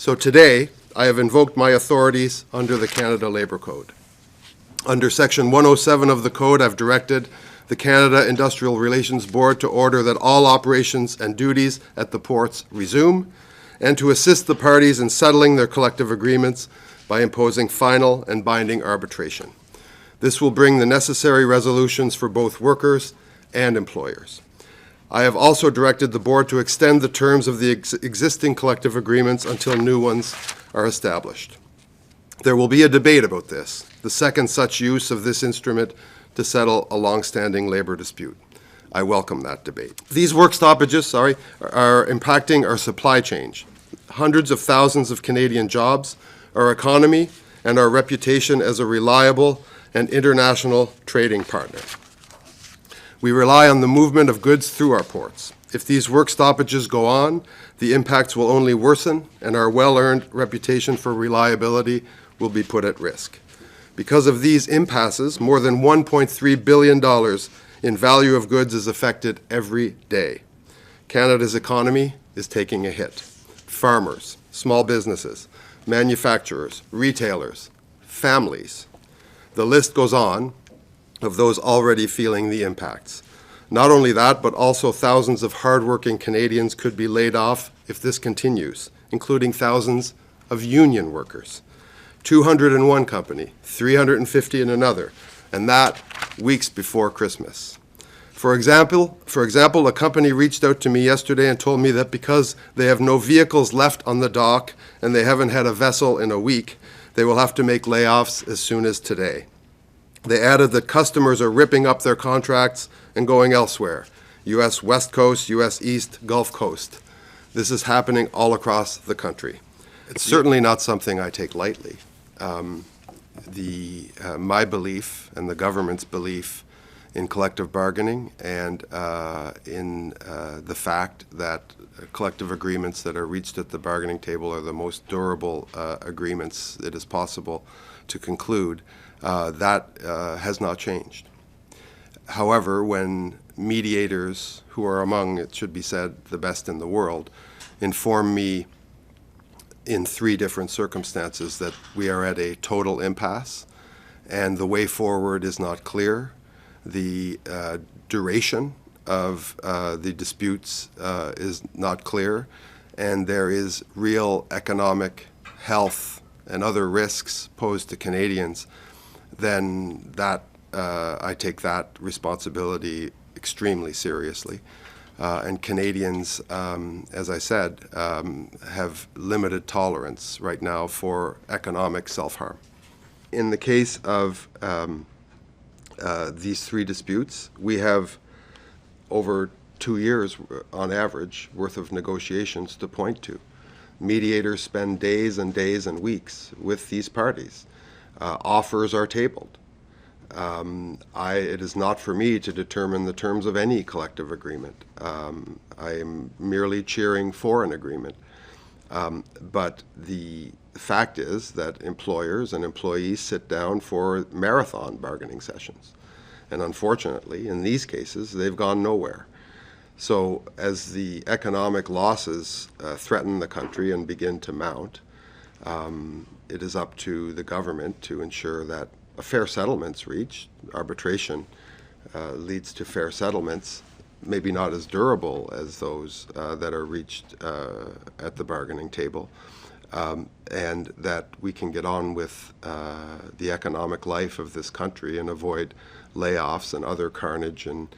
So today, I have invoked my authorities under the Canada Labour Code. Under Section 107 of the Code, I've directed the Canada Industrial Relations Board to order that all operations and duties at the ports resume, and to assist the parties in settling their collective agreements by imposing final and binding arbitration. This will bring the necessary resolutions for both workers and employers. I have also directed the board to extend the terms of the existing collective agreements until new ones are established. There will be a debate about this, the second such use of this instrument to settle a long-standing labor dispute. I welcome that debate. These work stoppages, are impacting our supply chain, hundreds of thousands of Canadian jobs, our economy, and our reputation as a reliable and international trading partner. We rely on the movement of goods through our ports. If these work stoppages go on, the impacts will only worsen, and our well-earned reputation for reliability will be put at risk. Because of these impasses, more than $1.3 billion in value of goods is affected every day. Canada's economy is taking a hit. Farmers, small businesses, manufacturers, retailers, families. The list goes on of those already feeling the impacts. Not only that, but also thousands of hardworking Canadians could be laid off if this continues, including thousands of union workers. 200 in one company, 350 in another, and that weeks before Christmas. For example, a company reached out to me yesterday and told me that because they have no vehicles left on the dock and they haven't had a vessel in a week, they will have to make layoffs as soon as today. They added that customers are ripping up their contracts and going elsewhere, U.S. West Coast, U.S. East, Gulf Coast. This is happening all across the country. It's certainly not something I take lightly. My belief and the government's belief in collective bargaining and in the fact that collective agreements that are reached at the bargaining table are the most durable agreements it is possible to conclude, that has not changed. However, when mediators, who are among, it should be said, the best in the world, inform me in 3 different circumstances that we are at a total impasse and the way forward is not clear, the duration of the disputes is not clear, and there is real economic, health, and other risks posed to Canadians, then that I take that responsibility extremely seriously. And Canadians, as I said, have limited tolerance right now for economic self-harm. In the case of these 3 disputes, we have over 2 years, on average, worth of negotiations to point to. Mediators spend days and days and weeks with these parties. Offers are tabled. It is not for me to determine the terms of any collective agreement. I am merely cheering for an agreement. But the fact is that employers and employees sit down for marathon bargaining sessions. And unfortunately, in these cases, they've gone nowhere. So as the economic losses threaten the country and begin to mount, it is up to the government to ensure that a fair settlement's reached. Arbitration leads to fair settlements, maybe not as durable as those that are reached at the bargaining table, and that we can get on with the economic life of this country and avoid layoffs and other carnage in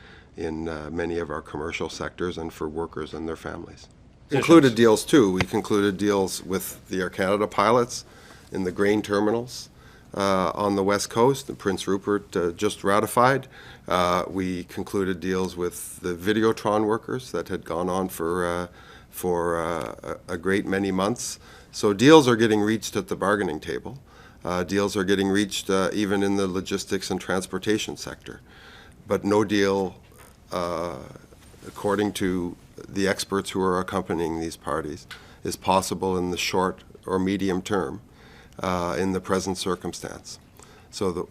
many of our commercial sectors and for workers and their families. Concluded deals too. We concluded deals with the Air Canada pilots in the grain terminals on the West Coast, and Prince Rupert just ratified. We concluded deals with the Videotron workers that had gone on for a great many months. So deals are getting reached at the bargaining table. Deals are getting reached even in the logistics and transportation sector. But no deal, according to the experts who are accompanying these parties, is possible in the short or medium term in the present circumstance. So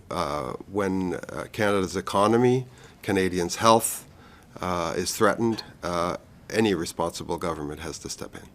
when Canada's economy, Canadians' health is threatened, any responsible government has to step in.